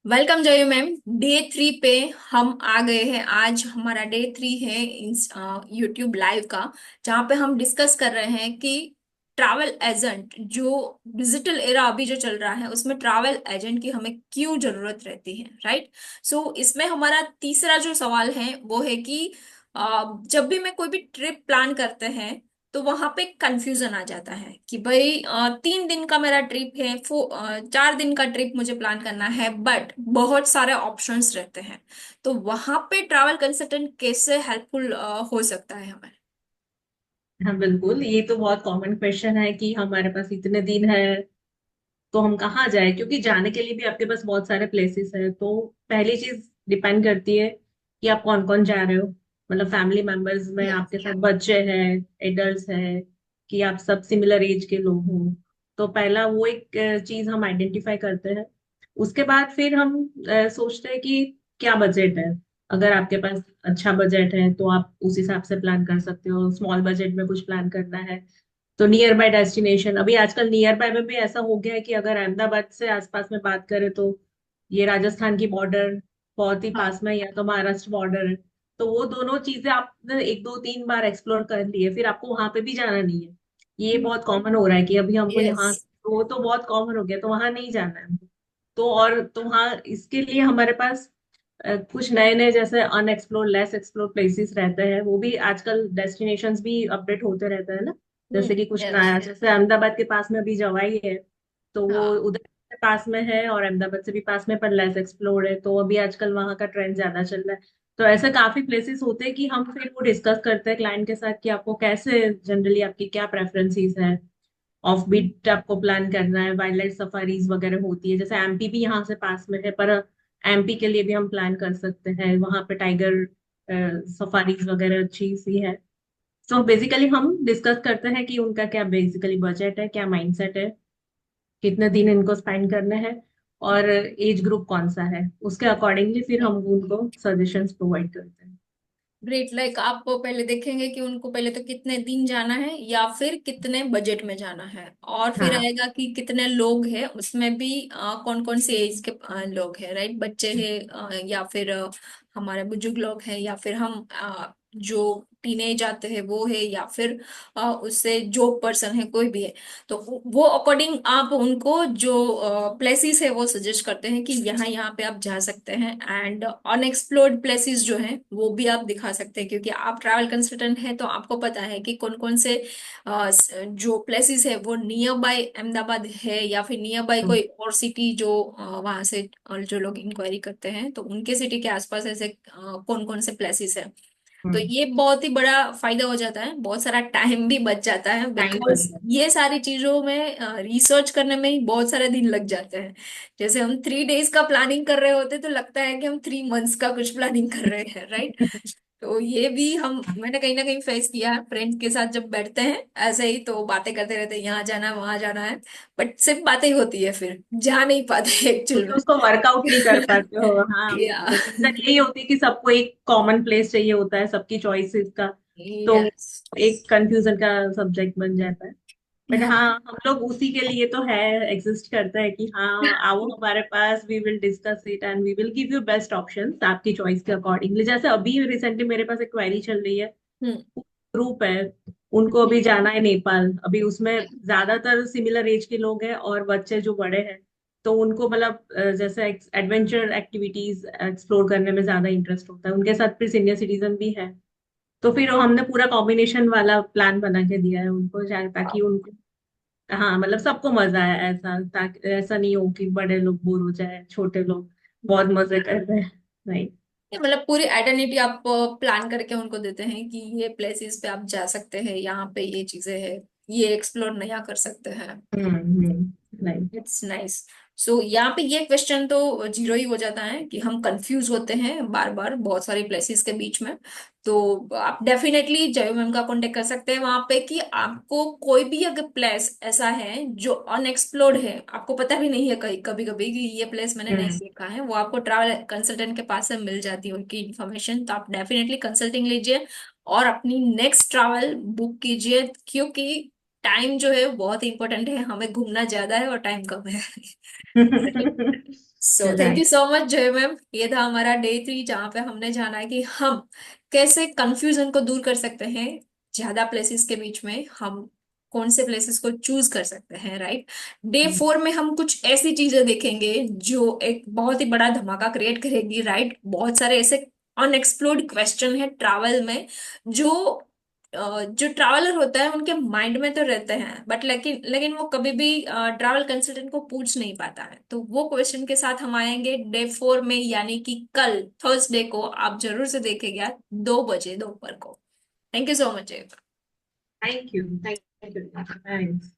Welcome जय ma'am. Day 3 पे हम आ गए हैं। आज हमारा डे 3 है यूट्यूब लाइव का, जहाँ पे हम डिस्कस कर रहे हैं कि ट्रैवल एजेंट जो डिजिटल एरा अभी जो चल रहा है उसमें ट्रैवल एजेंट की हमें क्यों जरूरत रहती है, राइट। सो इसमें हमारा तीसरा जो सवाल है वो है कि जब भी मैं कोई भी ट्रिप प्लान करते हैं तो वहां पे कंफ्यूजन आ जाता है कि भाई 3 दिन का मेरा ट्रिप है, 4 दिन का ट्रिप मुझे प्लान करना है, बट बहुत सारे ऑप्शंस रहते हैं। तो वहां पे ट्रैवल कंसल्टेंट कैसे हेल्पफुल हो सकता है हमें। हाँ, बिल्कुल। ये तो बहुत कॉमन क्वेश्चन है कि हमारे पास इतने दिन है तो हम कहाँ जाए, क्योंकि जाने के लिए भी आपके पास बहुत सारे प्लेसेस है। तो पहली चीज डिपेंड करती है कि आप कौन कौन जा रहे हो। मतलब फैमिली मेंबर्स में यस। आपके साथ बच्चे हैं, एडल्ट्स हैं, कि आप सब सिमिलर एज के लोग हो। तो पहला वो एक चीज हम आइडेंटिफाई करते हैं। उसके बाद फिर हम सोचते हैं कि क्या बजट है। अगर आपके पास अच्छा बजट है तो आप उस हिसाब से प्लान कर सकते हो। स्मॉल बजट में कुछ प्लान करना है तो नियर बाय डेस्टिनेशन। अभी आजकल नियर बाय में भी ऐसा हो गया है कि अगर अहमदाबाद से आसपास में बात करें तो ये राजस्थान की बॉर्डर बहुत ही हाँ। पास में है, या तो महाराष्ट्र बॉर्डर है। तो वो दोनों चीजें आपने एक दो तीन बार एक्सप्लोर कर लिए, फिर आपको वहां पे भी जाना नहीं है। ये बहुत कॉमन हो रहा है कि अभी हमको यस। यहाँ, वो तो बहुत कॉमन हो गया, तो वहां नहीं जाना है। तो और तो वहाँ इसके लिए हमारे पास कुछ नए नए जैसे अनएक्सप्लोर लेस एक्सप्लोर प्लेसेस रहते हैं। वो भी आजकल डेस्टिनेशंस भी अपडेट होते रहते हैं ना। जैसे कि कुछ यस। नया, जैसे अहमदाबाद के पास में अभी जवाई है, तो वो हाँ। उधर से पास में है और अहमदाबाद से भी पास में, पर लेस एक्सप्लोर्ड है। तो अभी आजकल वहाँ का ट्रेंड ज्यादा चल रहा है। तो ऐसे काफी प्लेसेस होते हैं कि हम फिर वो डिस्कस करते हैं क्लाइंट के साथ कि आपको कैसे, जनरली आपकी क्या प्रेफरेंसीज है। ऑफ बीट आपको प्लान करना है, वाइल्ड लाइफ सफारीज वगैरह होती है। जैसे एमपी भी यहाँ से पास में है, पर एमपी के लिए भी हम प्लान कर सकते हैं। वहाँ पे टाइगर सफारीज वगैरह अच्छी सी है। तो बेसिकली हम डिस्कस करते हैं कि उनका क्या बेसिकली बजट है, क्या माइंडसेट है, कितने दिन इनको स्पेंड करने हैं, और एज ग्रुप कौन सा है। उसके अकॉर्डिंगली फिर हम उनको सजेशंस प्रोवाइड करते हैं। ग्रेट। लाइक आप पहले देखेंगे कि उनको पहले तो कितने दिन जाना है या फिर कितने बजट में जाना है, और फिर हाँ। आएगा कि कितने लोग हैं, उसमें भी कौन कौन से एज के लोग हैं, राइट। बच्चे हैं या फिर हमारे बुजुर्ग लोग हैं, या फिर हम जो टीनेज आते हैं वो है, या फिर उससे जो पर्सन है कोई भी है। तो वो अकॉर्डिंग आप उनको जो प्लेसेस है वो सजेस्ट करते हैं कि यहाँ यहाँ पे आप जा सकते हैं, एंड अनएक्सप्लोर्ड प्लेसेस जो हैं वो भी आप दिखा सकते हैं, क्योंकि आप ट्रैवल कंसल्टेंट हैं तो आपको पता है कि कौन कौन से जो प्लेसेस है वो नियर बाय अहमदाबाद है, या फिर नियर बाय हम्म। कोई और सिटी जो वहां से जो लोग इंक्वायरी करते हैं तो उनके सिटी के आसपास ऐसे कौन कौन से प्लेसेस है। तो हम्म। ये बहुत ही बड़ा फायदा हो जाता है, बहुत सारा टाइम भी बच जाता है, टाइम बच बिकॉज गया। ये सारी चीजों में रिसर्च करने में ही बहुत सारे दिन लग जाते हैं। जैसे हम 3 डेज का प्लानिंग कर रहे होते तो लगता है कि हम 3 मंथ्स का कुछ प्लानिंग कर रहे हैं, राइट। तो ये भी हम मैंने कहीं ना कहीं फेस किया है फ्रेंड्स के साथ, जब बैठते हैं ऐसे ही तो बातें करते रहते हैं, यहाँ जाना है वहां जाना है, बट सिर्फ बातें ही होती है, फिर जा नहीं पाते एक्चुअल क्योंकि में। उसको वर्कआउट नहीं कर पाते हो। हाँ, या रीजन यही होती है कि सबको एक कॉमन प्लेस चाहिए होता है, सबकी चॉइसेस का। तो यस। एक कंफ्यूजन का सब्जेक्ट बन जाता है। बट हाँ, हम लोग उसी के लिए तो है, एग्जिस्ट करता है कि हाँ आओ हमारे पास, we will discuss it and we will give you best options आपकी चॉइस के अकॉर्डिंगली। जैसे अभी रिसेंटली मेरे पास एक क्वेरी चल रही है। हम्म। ग्रुप है, उनको अभी जाना है नेपाल। अभी उसमें ज्यादातर सिमिलर एज के लोग हैं और बच्चे जो बड़े हैं। तो उनको मतलब जैसे एडवेंचर एक्टिविटीज एक्सप्लोर करने में ज्यादा इंटरेस्ट होता है। उनके साथ फिर सीनियर सिटीजन भी है। तो फिर हमने पूरा कॉम्बिनेशन वाला प्लान बना के दिया है उनको, ताकि उनको, हाँ मतलब सबको मजा आए। ऐसा ताकि ऐसा नहीं हो कि बड़े लोग बोर हो जाए, छोटे लोग बहुत मजे कर रहे हैं। नहीं। ये मतलब पूरी आइडेंटिटी आप प्लान करके उनको देते हैं कि ये प्लेसेस पे आप जा सकते हैं, यहाँ पे ये चीजें हैं, ये एक्सप्लोर नया कर सकते हैं। नहीं। It's nice. सो यहाँ पे ये क्वेश्चन तो जीरो ही हो जाता है कि हम कंफ्यूज होते हैं बार बार बहुत सारी प्लेसेस के बीच में। तो आप डेफिनेटली जयो मैम का कांटेक्ट कर सकते हैं वहां पे, कि आपको कोई भी अगर प्लेस ऐसा है जो अनएक्सप्लोर्ड है, आपको पता भी नहीं है कहीं कभी कभी कि ये प्लेस मैंने नहीं हम्म। देखा है, वो आपको ट्रैवल कंसल्टेंट के पास से मिल जाती है उनकी इन्फॉर्मेशन, तो आप डेफिनेटली कंसल्टिंग लीजिए और अपनी नेक्स्ट ट्रैवल बुक कीजिए, क्योंकि टाइम जो है वो बहुत इंपॉर्टेंट है, हमें घूमना ज्यादा है और टाइम कम है। So thank you right. So much जय मैम। ये था हमारा डे 3 जहाँ पे हमने जाना कि हम कैसे कंफ्यूजन को दूर कर सकते हैं। ज्यादा प्लेसेस के बीच में हम कौन से प्लेसेस को चूज कर सकते हैं, राइट। डे 4 में हम कुछ ऐसी चीजें देखेंगे जो एक बहुत ही बड़ा धमाका क्रिएट करेगी, राइट। बहुत सारे ऐसे अनएक्सप्लोर्ड क्वेश्चन है ट्रैवल में जो जो ट्रैवलर होता है उनके माइंड में तो रहते हैं, बट लेकिन लेकिन वो कभी भी ट्रैवल कंसल्टेंट को पूछ नहीं पाता है। तो वो क्वेश्चन के साथ हम आएंगे डे 4 में, यानी कि कल थर्सडे को। आप जरूर से देखेगा 2 बजे दोपहर को। Thank you so much. Thank you, thank you, thanks.